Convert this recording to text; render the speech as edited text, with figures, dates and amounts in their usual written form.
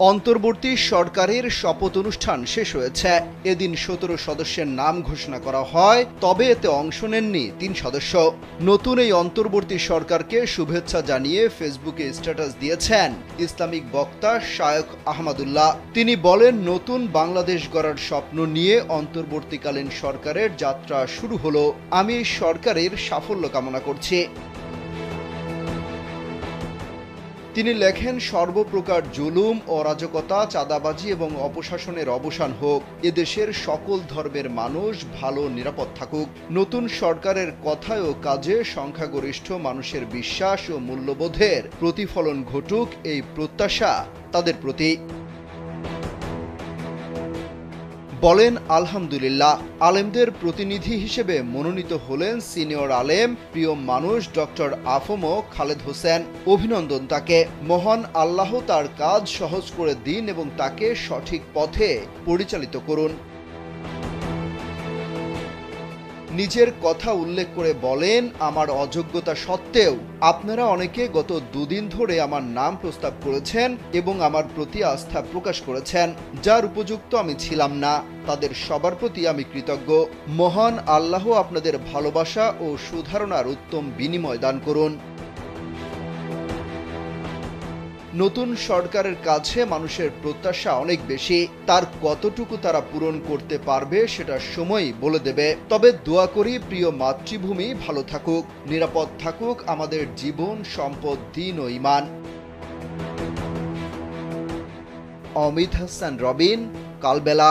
অন্তর্বর্তী সরকারের শপথ অনুষ্ঠান শেষ হয়েছে। এদিন ১৭ সদস্যের নাম ঘোষণা করা হয়, তবে এতে অংশ নেননি ৩ সদস্য। নতুন এই অন্তর্বর্তী সরকারকে শুভেচ্ছা জানিয়ে ফেসবুকে স্ট্যাটাস দিয়েছেন ইসলামিক বক্তা শায়খ আহমদুল্লাহ। তিনি বলেন, নতুন বাংলাদেশ গড়ার স্বপ্ন নিয়ে অন্তর্বর্তীকালীন সরকারের যাত্রা শুরু হলো। আমি এই সরকারের সাফল্য কামনা করছি। তিনি লেখেন, সর্বপ্রকার জুলুম, অরাজকতা, চাঁদাবাজি এবং অপশাসনের অবসান হোক। এদেশের সকল ধর্মের মানুষ ভালো নিরাপদ থাকুক। নতুন সরকারের কথায় ও কাজে সংখ্যাগরিষ্ঠ মানুষের বিশ্বাস ও মূল্যবোধের প্রতিফলন ঘটুক, এই প্রত্যাশা তাদের প্রতি। বলেন, আলহামদুলিল্লাহ। আলেমদের প্রতিনিধি হিসেবে মনোনীত হলেন সিনিয়র আলেম, প্রিয় মানুষ ডক্টর আফম খালেদ হোসেন। অভিনন্দন তাকে। মহান আল্লাহ তার কাজ সহজ করে দিন এবং তাকে সঠিক পথে পরিচালিত করুন। নিজের কথা উল্লেখ করে বলেন, আমার অযোগ্যতা সত্ত্বেও আপনারা অনেকে গত দুদিন ধরে আমার নাম প্রস্তাব করেছেন এবং আমার প্রতি আস্থা প্রকাশ করেছেন, যার উপযুক্ত আমি ছিলাম না। তাদের সবার প্রতি আমি কৃতজ্ঞ। মহান আল্লাহ আপনাদের ভালোবাসা ও সুধারণার উত্তম বিনিময় দান করুন। নতুন সরকারের কাছে মানুষের প্রত্যাশা অনেক বেশি। তার কতটুকু তারা পূরণ করতে পারবে সেটা সময়ই বলে দেবে। তবে দোয়া করি, প্রিয় মাতৃভূমি ভালো থাকুক, নিরাপদ থাকুক আমাদের জীবন, সম্পদ, দিন ও ঈমান। অমিত হাসান রবিন, কালবেলা।